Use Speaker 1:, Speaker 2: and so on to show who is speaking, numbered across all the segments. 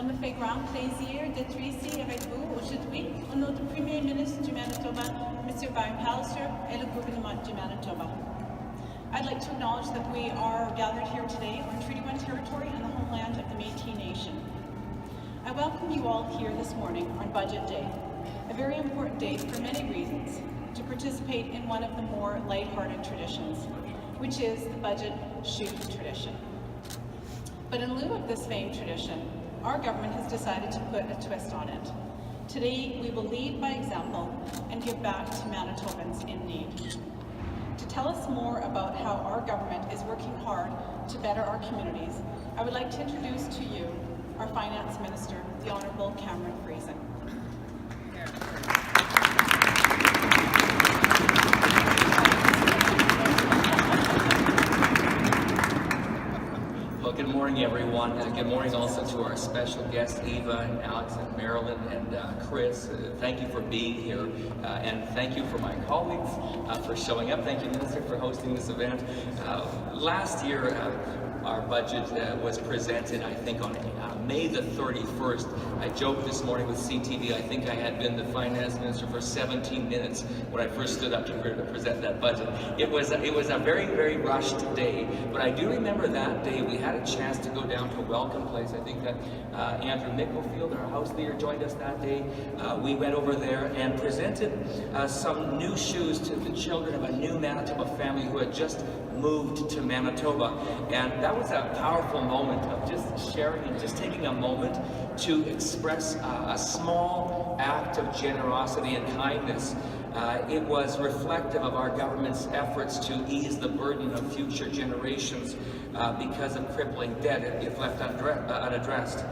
Speaker 1: me fait grand plaisir d'être ici avec vous aujourd'hui au nom du Premier ministre du Manitoba, Mr. Brian Pallister, et le gouvernement du Manitoba. I'd like to acknowledge that we are gathered here today on Treaty 1 territory and the homeland of the Métis Nation. I welcome you all here this morning on Budget Day, a very important day for many reasons, to participate in one of the more light-hearted traditions, which is the budget shoot tradition. But in lieu of this famed tradition, our government has decided to put a twist on it. Today, we will lead by example and give back to Manitobans in need. To tell us more about how our government is working hard to better our communities, I would like to introduce to you our Finance Minister, the Honourable Cameron Friesen.
Speaker 2: Well, good morning, everyone. Good morning also to our special guests, Eva and Alex and Marilyn and Chris. Thank you for being here, and thank you for my colleagues for showing up. Thank you, Minister, for hosting this event. Last year, our budget was presented, I think, on May the 31st. I joked this morning with CTV, I think I had been the Finance Minister for 17 minutes when I first stood up to present that budget. It was a very, very rushed day, but I do remember that day we had a chance to go down to Welcome Place. I think that Andrew Mickelfield, our House Leader, joined us that day. We went over there and presented some new shoes to the children of a new Manitoba family who had just moved to Manitoba, and that was a powerful moment of just sharing and just taking a moment to express a small act of generosity and kindness. It was reflective of our government's efforts to ease the burden of future generations because of crippling debt if left unaddressed.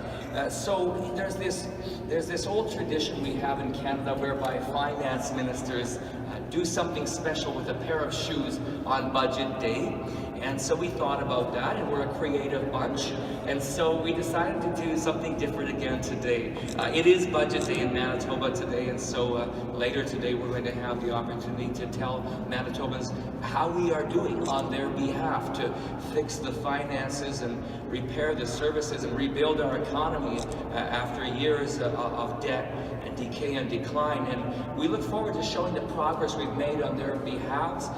Speaker 2: So there's this old tradition we have in Canada whereby finance ministers do something special with a pair of shoes on budget day. And so we thought about that, and we're a creative bunch, and so we decided to do something different again today. It is Budget Day in Manitoba today, and so later today we're going to have the opportunity to tell Manitobans how we are doing on their behalf to fix the finances and repair the services and rebuild our economy after years of debt and decay and decline. And we look forward to showing the progress we've made on their behalves.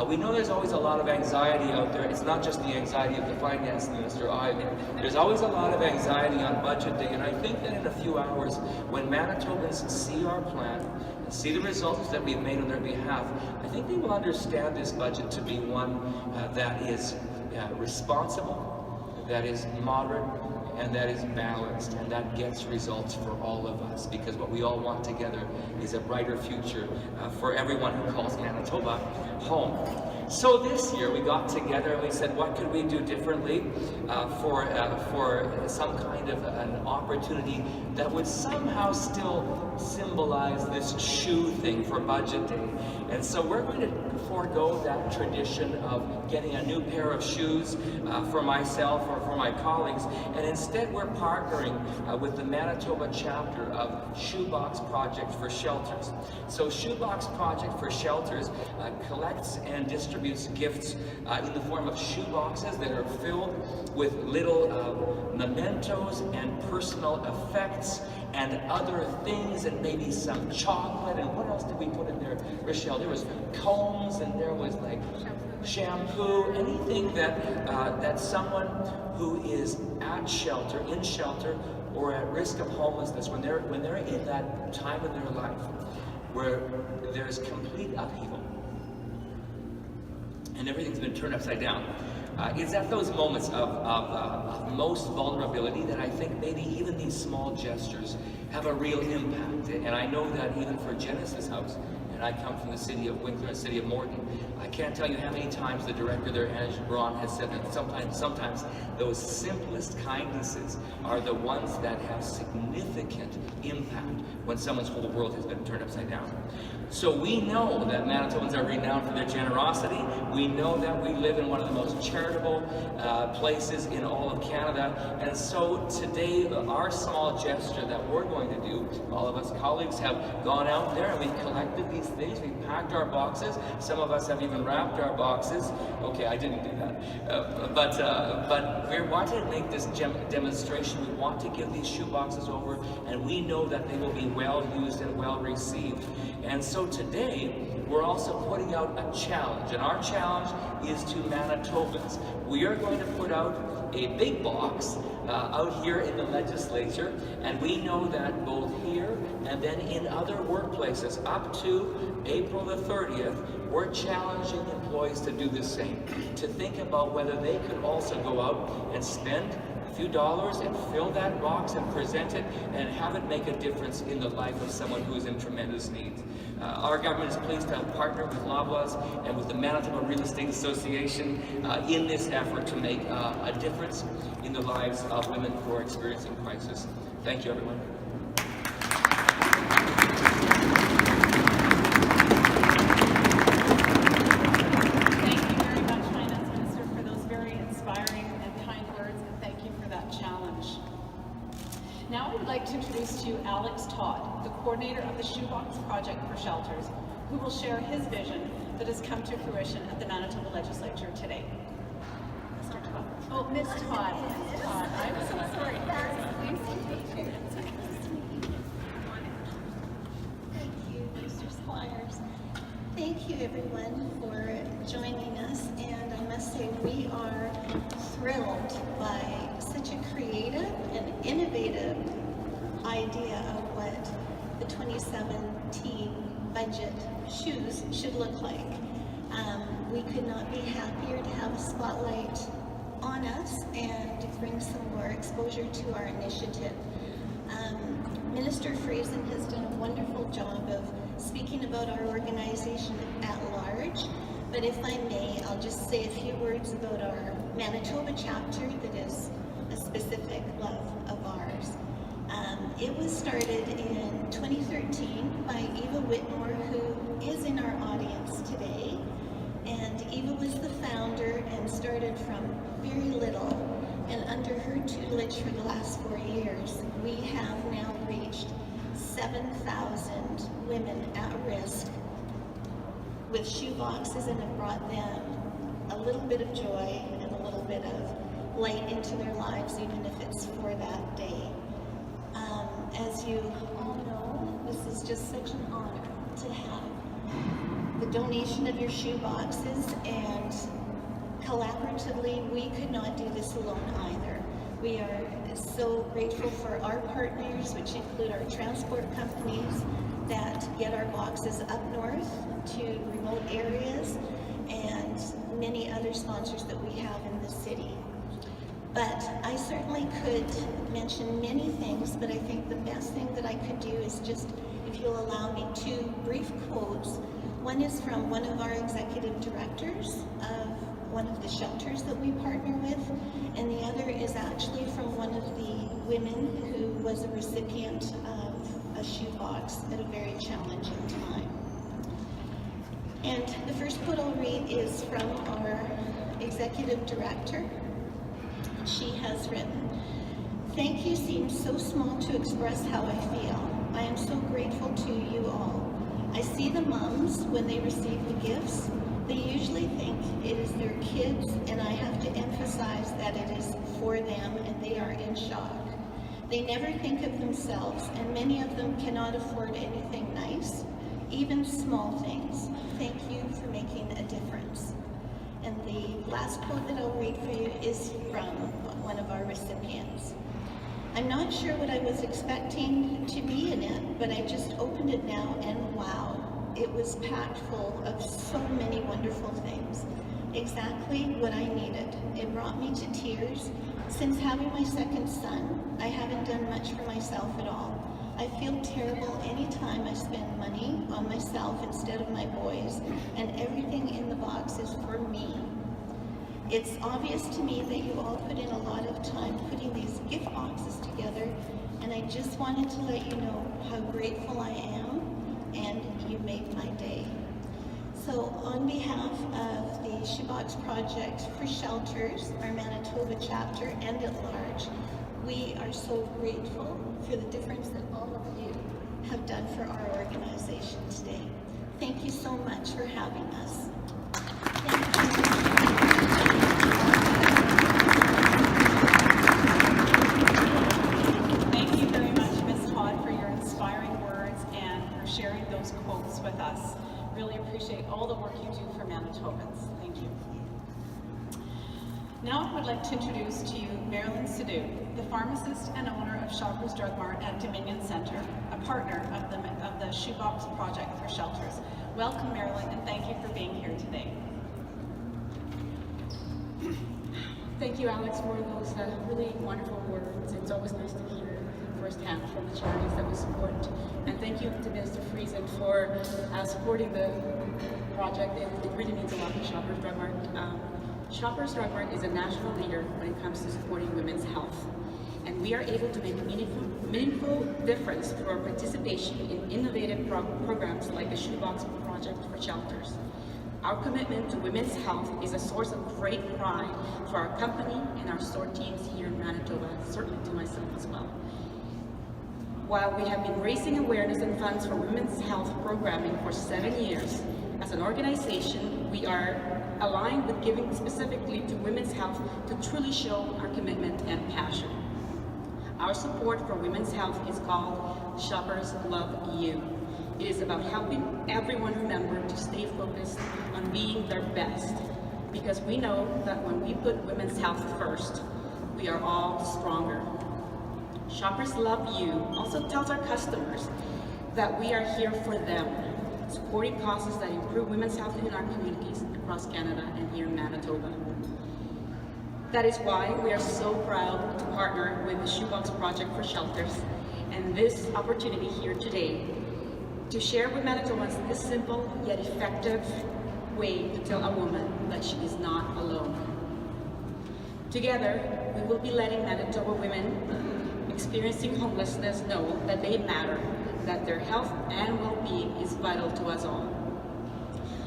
Speaker 2: We know there's always a lot of anxiety out there. It's not just the anxiety of the finance minister either. There's always a lot of anxiety on budget day, and I think that in a few hours, when Manitobans see our plan and see the results that we've made on their behalf, I think they will understand this budget to be one that is responsible, that is moderate, and that is balanced, and that gets results for all of us, because what we all want together is a brighter future for everyone who calls Manitoba home. So this year we got together and we said, what could we do differently for some kind of an opportunity that would somehow still symbolize this shoe thing for Budget Day. And so we're going to forego that tradition of getting a new pair of shoes for myself or for my colleagues, and instead we're partnering with the Manitoba chapter of Shoebox Project for Shelters. So Shoebox Project for Shelters collects and distributes gifts in the form of shoeboxes that are filled with little mementos and personal effects and other things, and maybe some chocolate. And what else did we put in there, Rochelle? There was combs, and there was like shampoo, anything that someone who is at shelter, in shelter, or at risk of homelessness, when they're in that time in their life where there's complete upheaval and everything's been turned upside down. It's at those moments of most vulnerability that I think maybe even these small gestures have a real impact. And I know that even for Genesis House, and I come from the city of Winkler, the city of Morton, I can't tell you how many times the director there, Angela Braun, has said that sometimes those simplest kindnesses are the ones that have significant impact when someone's whole world has been turned upside down. So we know that Manitobans are renowned for their generosity. We know that we live in one of the most charitable places in all of Canada. And so today, our small gesture that we're going to do, all of us colleagues have gone out there and we've collected these things. We've packed our boxes. Some of us have even wrapped our boxes. Okay, I didn't do that. But we wanted to make this demonstration. We want to give these shoe boxes over, and we know that they will be well used and well received. And so today, we're also putting out a challenge, and our challenge is to Manitobans. We are going to put out a big box out here in the legislature, and we know that both here and then in other workplaces up to April the 30th, we're challenging employees to do the same, to think about whether they could also go out and spend a few dollars and fill that box and present it and have it make a difference in the life of someone who is in tremendous need. Our government is pleased to have partnered with Loblaws and with the Manitoba Real Estate Association in this effort to make a difference in the lives of women who are experiencing crisis. Thank you, everyone.
Speaker 1: Thank you very much, Finance Minister, for those very inspiring and kind words, and thank you for that challenge. Now I would like to introduce to you Alex Todd, the coordinator of the Shoebox Project for Shelters, who will share his vision that has come to fruition at the Manitoba Legislature today. Mr. Todd. Oh, Ms. Todd. Ms. Todd. I'm so sorry.
Speaker 3: Thank you, Mr. Squires. Thank you, everyone, for joining us. And I must say, we are thrilled by such a creative and innovative idea of what the 2017 budget shoes should look like. We could not be happier to have a spotlight on us and to bring some more exposure to our initiative. Minister Friesen has done a wonderful job of speaking about our organization at large, but if I may, I'll just say a few words about our Manitoba chapter that is a specific love of ours. It was started in 2013 by Eva Whitmore, who is in our audience today. And Eva was the founder and started from very little. And under her tutelage for the last 4 years, we have now reached 7,000 women at risk with shoe boxes and have brought them a little bit of joy and a little bit of light into their lives, even if it's for that day. As you all know, this is just such an honor to have the donation of your shoe boxes, and collaboratively, we could not do this alone either. We are so grateful for our partners, which include our transport companies that get our boxes up north to remote areas, and many other sponsors that we have in the city. But I certainly could mention many things, but I think the best thing that I could do is just, if you'll allow me, 2 brief quotes. One is from one of our executive directors of one of the shelters that we partner with, and the other is actually from one of the women who was a recipient of a shoebox at a very challenging time. And the first quote I'll read is from our executive director. She has written, "Thank you seems so small to express how I feel. I am so grateful to you all. I see the moms when they receive the gifts. They usually think it is their kids, and I have to emphasize that it is for them, and they are in shock. They never think of themselves, and many of them cannot afford anything nice, even small things. Thank you for making a difference." And the last quote that I'll read for you is from one of our recipients. "I'm not sure what I was expecting to be in it, but I just opened it now, and wow, it was packed full of so many wonderful things. Exactly what I needed. It brought me to tears. Since having my second son, I haven't done much for myself at all. I feel terrible anytime I spend money on myself instead of my boys, and everything in the box is for me. It's obvious to me that you all put in a lot of time putting these gift boxes together, and I just wanted to let you know how grateful I am, and you made my day. So on behalf of the Shoebox Project for Shelters, our Manitoba chapter, and at large, we are so grateful for the difference that all of you have done for our organization today. Thank you so much for having us.
Speaker 1: Thank you very much, Ms. Todd, for your inspiring words and for sharing those quotes with us. Really appreciate all the work you do for Manitobans. Thank you. Now I would like to introduce to you Marilyn Sidhu, the pharmacist and owner of Shoppers Drug Mart at Dominion Centre, a partner of the Shoebox Project for Shelters. Welcome, Marilyn, and thank you for being here today.
Speaker 4: Thank you, Alex, for those really wonderful words. It's always nice to hear firsthand from the charities that we support. And thank you to Minister Friesen for supporting the project. It really means a lot to Shoppers Drug Mart. Shoppers Drug Mart is a national leader when it comes to supporting women's health. And we are able to make a meaningful difference through our participation in innovative programs like the Shoebox Project for Shelters. Our commitment to women's health is a source of great pride for our company and our store teams here in Manitoba, certainly to myself as well. While we have been raising awareness and funds for women's health programming for 7 years, as an organization, we are aligned with giving specifically to women's health to truly show our commitment and passion. Our support for women's health is called Shoppers Love You. It is about helping everyone remember to stay focused on being their best, because we know that when we put women's health first, we are all stronger. Shoppers Love You also tells our customers that we are here for them, supporting causes that improve women's health in our communities across Canada and here in Manitoba. That is why we are so proud to partner with the Shoebox Project for Shelters and this opportunity here today to share with Manitobans this simple yet effective way to tell a woman that she is not alone. Together, we will be letting Manitoba women experiencing homelessness know that they matter, that their health and well-being is vital to us all.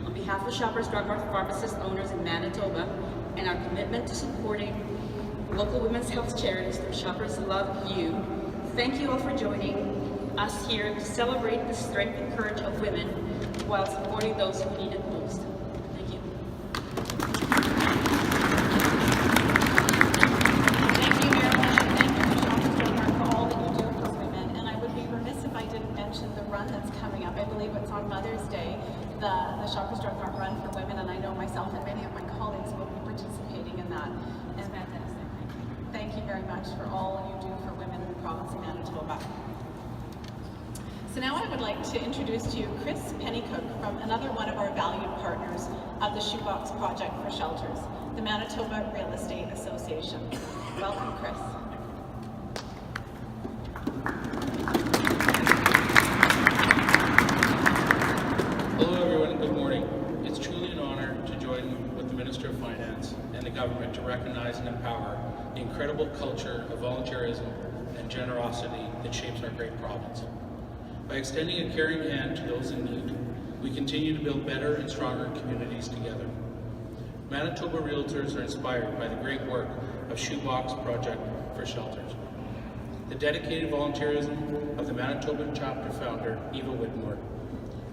Speaker 4: On behalf of Shoppers Drug Mart pharmacist owners in Manitoba and our commitment to supporting local women's health charities through Shoppers Love You, thank you all for joining us here to celebrate the strength and courage of women while supporting those who need it most. Thank you.
Speaker 1: Thank you, Marilyn, and thank you to Shoppers Drug Mart for all that you do for women. And I would be remiss if I didn't mention the run that's coming up. I believe it's on Mother's Day, the Shoppers Drug Mart Run for Women, and I know myself and many of my colleagues will be participating in that. It's fantastic. Thank you very much for all you do for women in the province of Manitoba. So now I would like to introduce to you Chris Pennycook from another one of our valued partners of the Shoebox Project for Shelters, the Manitoba Real Estate Association. Welcome, Chris.
Speaker 5: Hello everyone and good morning. It's truly an honor to join with the Minister of Finance and the government to recognize and empower the incredible culture of volunteerism and generosity that shapes our great province. By extending a caring hand to those in need, we continue to build better and stronger communities together. Manitoba Realtors are inspired by the great work of Shoebox Project for Shelters. The dedicated volunteerism of the Manitoba chapter founder, Eva Whitmore,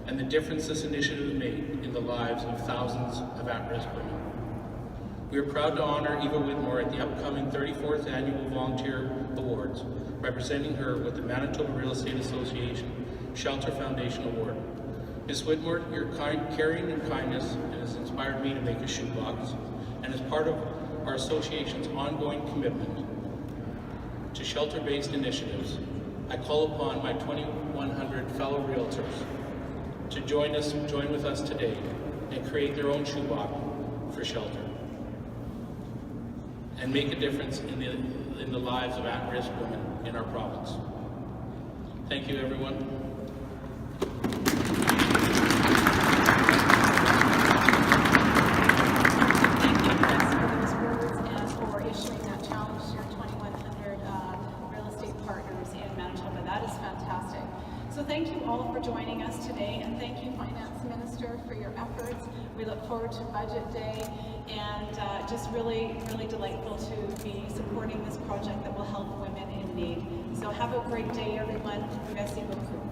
Speaker 5: and the difference this initiative made in the lives of thousands of at-risk women. We are proud to honor Eva Whitmore at the upcoming 34th Annual Volunteer Awards by presenting her with the Manitoba Real Estate Association Shelter Foundation Award. Ms. Whitmore, your caring and kindness has inspired me to make a shoebox, and as part of our association's ongoing commitment to shelter-based initiatives, I call upon my 2,100 fellow realtors to join with us today and create their own shoebox for shelter and make a difference in the lives of at-risk women in our province. Thank you, everyone.
Speaker 1: Thank you, Chris, for those words and for issuing that challenge to your 2,100 real estate partners in Manitoba. That is fantastic. So thank you all for joining us today, and thank you, Finance Minister, for your efforts. We look forward to Budget Day, and just really, really delightful to be supporting this project that will help women in need. So have a great day, everyone. Merci beaucoup.